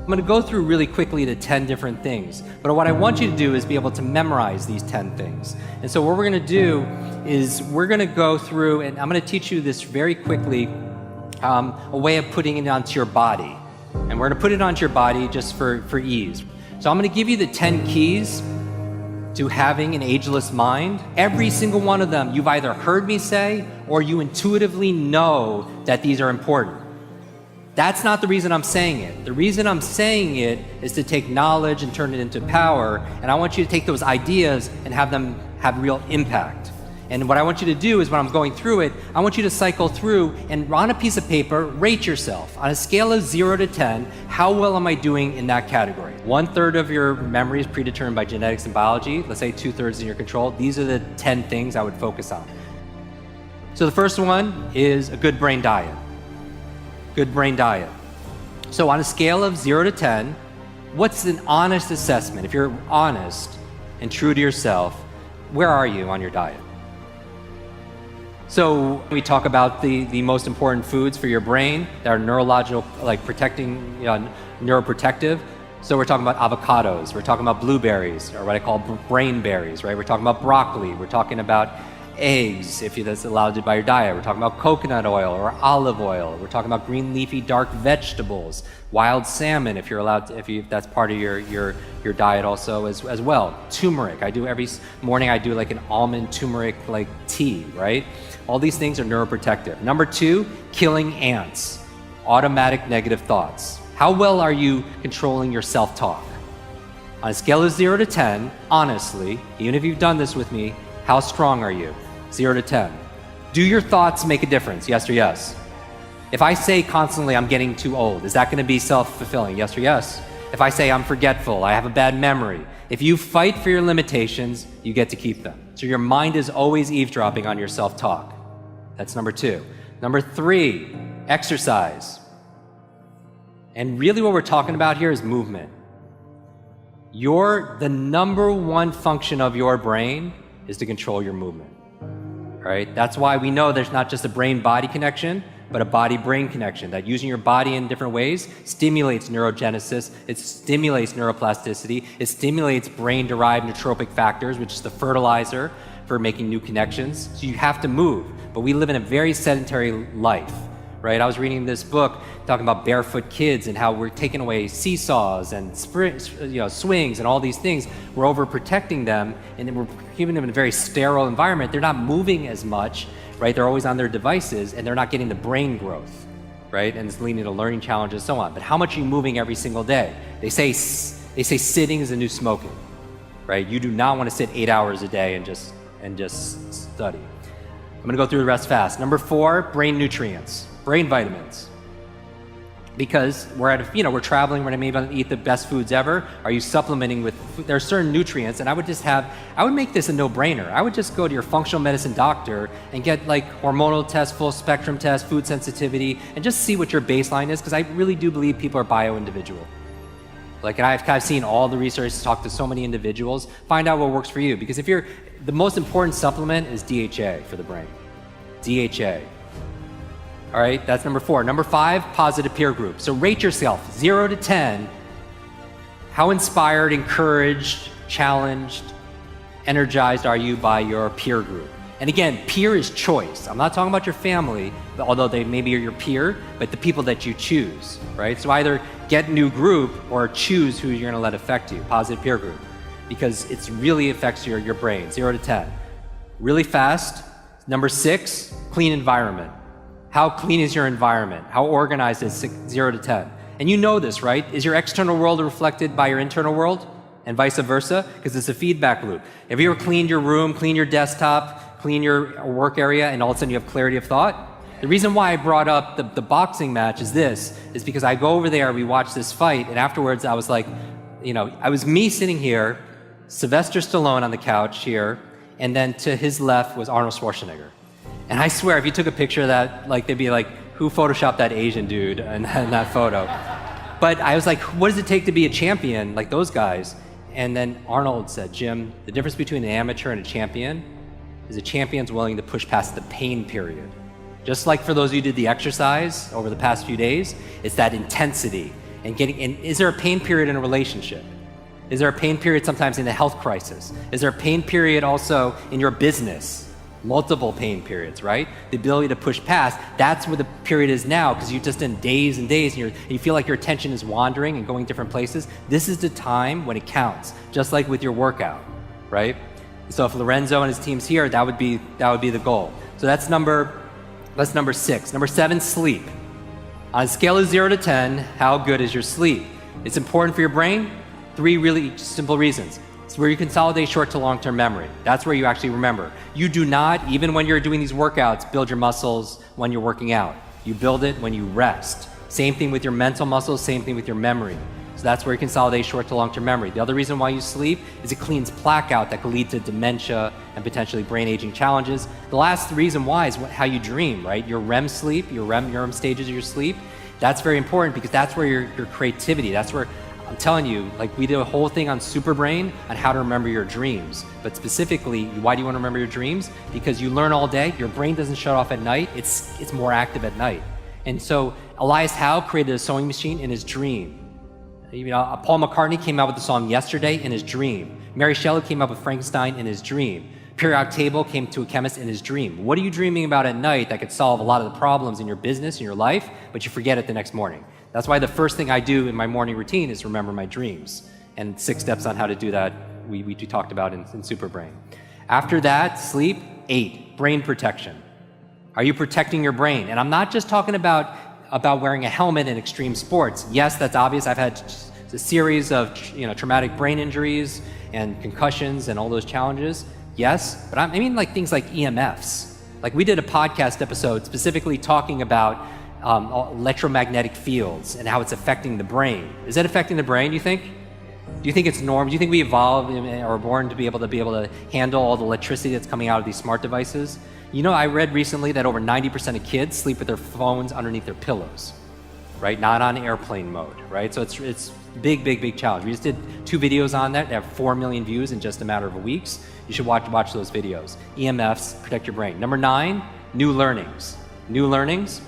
I'm gonna go through really quickly the 10 different things, but what I want you to do is be able to memorize these 10 things. And so what we're gonna do is we're gonna go through, and I'm gonna teach you this very quickly, a way of putting it onto your body. And we're gonna put it onto your body just for ease. So I'm gonna give you the 10 keys to having an ageless mind. Every single one of them you've either heard me say or you intuitively know that these are important. That's not the reason I'm saying it. The reason I'm saying it is to take knowledge and turn it into power, and I want you to take those ideas and have them have real impact. And what I want you to do is when I'm going through it, I want you to cycle through and on a piece of paper, rate yourself. On a scale of 0 to 10, how well am I doing in that category? 1/3 of your memory is predetermined by genetics and biology. Let's say 2/3 in your control. These are the 10 things I would focus on. So the first one is a good brain diet. Good brain diet. So on a scale of 0 to 10, what's an honest assessment? If you're honest and true to yourself, where are you on your diet? So we talk about the most important foods for your brain that are neurological, like protecting, neuroprotective. So we're talking about avocados, we're talking about blueberries, or what I call brain berries, right? We're talking about broccoli, we're talking about eggs, if that's allowed by your diet. We're talking about coconut oil or olive oil. We're talking about green leafy dark vegetables, wild salmon, if you're allowed to, if that's part of your diet also as well. Turmeric, I do every morning, I do like an almond turmeric like tea, right? All these things are neuroprotective. Number 2, killing ants, automatic negative thoughts. How well are you controlling your self-talk? On a scale of 0 to 10, honestly, even if you've done this with me, how strong are you? 0 to 10. Do your thoughts make a difference? Yes or yes? If I say constantly, I'm getting too old, is that gonna be self-fulfilling? Yes or yes? If I say I'm forgetful, I have a bad memory, if you fight for your limitations, you get to keep them. So your mind is always eavesdropping on your self-talk. That's number 2. Number 3, exercise. And really what we're talking about here is movement. The number one function of your brain is to control your movement, right? That's why we know there's not just a brain-body connection, but a body-brain connection, that using your body in different ways stimulates neurogenesis, it stimulates neuroplasticity, it stimulates brain-derived nootropic factors, which is the fertilizer for making new connections. So you have to move, but we live in a very sedentary life, right? I was reading this book talking about barefoot kids and how we're taking away seesaws and swings and all these things. We're overprotecting them, and then we're keeping them in a very sterile environment. They're not moving as much, right? They're always on their devices, and they're not getting the brain growth, right? And it's leading to learning challenges and so on. But how much are you moving every single day? They say sitting is the new smoking, right? You do not want to sit 8 hours a day and just study. I'm gonna go through the rest fast. Number 4, brain nutrients, brain vitamins. Because we're traveling, we're maybe gonna eat the best foods ever. Are you supplementing with, there are certain nutrients, and I would make this a no-brainer. I would just go to your functional medicine doctor and get like hormonal tests, full spectrum tests, food sensitivity, and just see what your baseline is, because I really do believe people are bio-individual. Like, and I've seen all the research, talked to so many individuals, find out what works for you. Because the most important supplement is DHA for the brain. DHA. All right, that's number 4. Number 5, positive peer group. So rate yourself, 0 to 10. How inspired, encouraged, challenged, energized are you by your peer group? And again, peer is choice. I'm not talking about your family, although they maybe are your peer, but the people that you choose, right? So either get a new group or choose who you're gonna let affect you, positive peer group, because it really affects your brain, 0 to 10. Really fast, number 6, clean environment. How clean is your environment? How organized is 0 to 10? And you know this, right? Is your external world reflected by your internal world and vice versa? Because it's a feedback loop. Have you ever cleaned your room, cleaned your desktop, clean your work area, and all of a sudden you have clarity of thought? The reason why I brought up the boxing match is because I go over there, we watch this fight, and afterwards I was like, I was me sitting here, Sylvester Stallone on the couch here, and then to his left was Arnold Schwarzenegger. And I swear, if you took a picture of that, like, they'd be like, who photoshopped that Asian dude in that photo? But I was like, what does it take to be a champion like those guys? And then Arnold said, Jim, the difference between an amateur and a champion is a champion's willing to push past the pain period. Just like for those of you who did the exercise over the past few days, it's that intensity. And is there a pain period in a relationship? Is there a pain period sometimes in a health crisis? Is there a pain period also in your business? Multiple pain periods, right? The ability to push past, that's where the period is now, because you're just in days and days and you feel like your attention is wandering and going different places. This is the time when it counts, just like with your workout, right? So if Lorenzo and his team's here, that would be the goal. So that's number 6. Number 7, sleep. On a scale of 0 to 10, how good is your sleep? It's important for your brain. 3 really simple reasons. It's where you consolidate short to long-term memory. That's where you actually remember. You do not, even when you're doing these workouts, build your muscles when you're working out. You build it when you rest. Same thing with your mental muscles, same thing with your memory. So that's where you consolidate short to long-term memory. The other reason why you sleep is it cleans plaque out that could lead to dementia and potentially brain aging challenges. The last reason why is how you dream, right? Your REM sleep, your REM stages of your sleep, that's very important because that's where your creativity, that's where, I'm telling you, like we did a whole thing on Superbrain on how to remember your dreams. But specifically, why do you want to remember your dreams? Because you learn all day, your brain doesn't shut off at night, it's more active at night. And so Elias Howe created a sewing machine in his dream. Paul McCartney came out with the song Yesterday in his dream. Mary Shelley came up with Frankenstein in his dream. Periodic table came to a chemist in his dream. What are you dreaming about at night that could solve a lot of the problems in your business, in your life, but you forget it the next morning? That's why the first thing I do in my morning routine is remember my dreams. And 6 steps on how to do that we talked about in Superbrain. After that, sleep. 8, brain protection. Are you protecting your brain? And I'm not just talking about wearing a helmet in extreme sports. Yes, that's obvious. I've had a series of traumatic brain injuries and concussions and all those challenges. Yes, but I mean like things like EMFs. Like we did a podcast episode specifically talking about electromagnetic fields and how it's affecting the brain. Is that affecting the brain, you think? Do you think it's normal? Do you think we evolved or are born to be able to handle all the electricity that's coming out of these smart devices? I read recently that over 90% of kids sleep with their phones underneath their pillows, right? Not on airplane mode, right? So it's big challenge. We just did 2 videos on that. They have 4 million views in just a matter of weeks. You should watch those videos. EMFs, protect your brain. Number 9, new learnings. New learnings,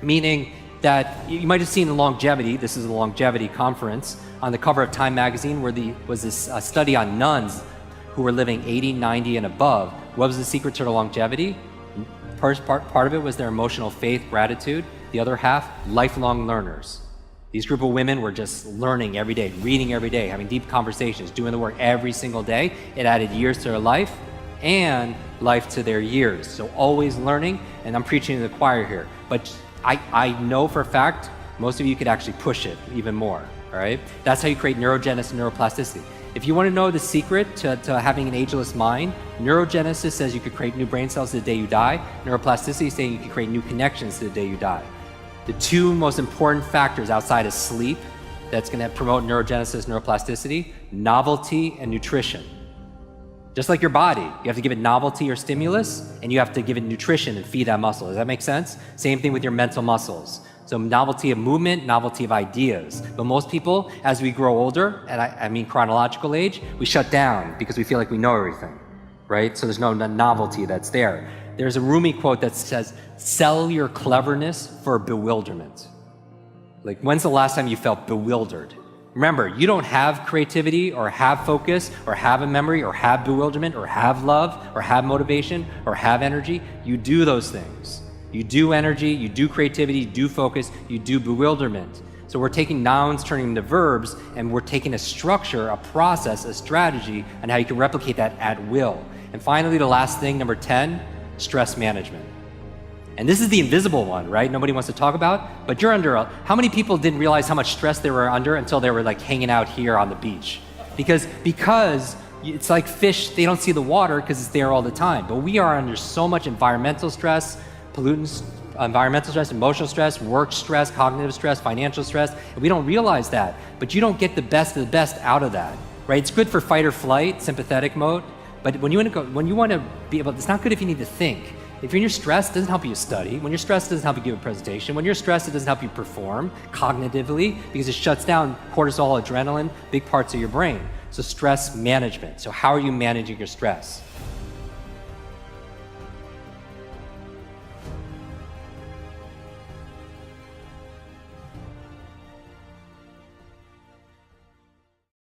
meaning that you might have seen the longevity. This is a longevity conference on the cover of Time magazine where was this study on nuns who were living 80, 90 and above. What was the secret to their longevity? Part of it was their emotional faith, gratitude. The other half, lifelong learners. These group of women were just learning every day, reading every day, having deep conversations, doing the work every single day. It added years to their life and life to their years. So always learning, and I'm preaching to the choir here. But I know for a fact, most of you could actually push it even more, all right? That's how you create neurogenesis and neuroplasticity. If you want to know the secret to having an ageless mind, neurogenesis says you could create new brain cells the day you die. Neuroplasticity is saying you can create new connections the day you die. The 2 most important factors outside of sleep that's going to promote neurogenesis, neuroplasticity, novelty and nutrition. Just like your body, you have to give it novelty or stimulus, and you have to give it nutrition and feed that muscle. Does that make sense? Same thing with your mental muscles. So novelty of movement, novelty of ideas. But most people, as we grow older, and I mean chronological age, we shut down because we feel like we know everything, right? So there's no novelty that's there. There's a Rumi quote that says, sell your cleverness for bewilderment. Like, when's the last time you felt bewildered? Remember, you don't have creativity or have focus or have a memory or have bewilderment or have love or have motivation or have energy. You do those things. You do energy, you do creativity, you do focus, you do bewilderment. So we're taking nouns, turning them to verbs, and we're taking a structure, a process, a strategy, and how you can replicate that at will. And finally, the last thing, number 10, stress management. And this is the invisible one, right? Nobody wants to talk about, but you're under how many people didn't realize how much stress they were under until they were like hanging out here on the beach? Because it's like fish, they don't see the water because it's there all the time. But we are under so much environmental stress, pollutants, environmental stress, emotional stress, work stress, cognitive stress, financial stress, and we don't realize that. But you don't get the best of the best out of that, right? It's good for fight or flight, sympathetic mode, but when you want to be able, it's not good if you need to think. If you're stressed, it doesn't help you study. When you're stressed, it doesn't help you give a presentation. When you're stressed, it doesn't help you perform cognitively because it shuts down cortisol, adrenaline, big parts of your brain. So stress management. So how are you managing your stress?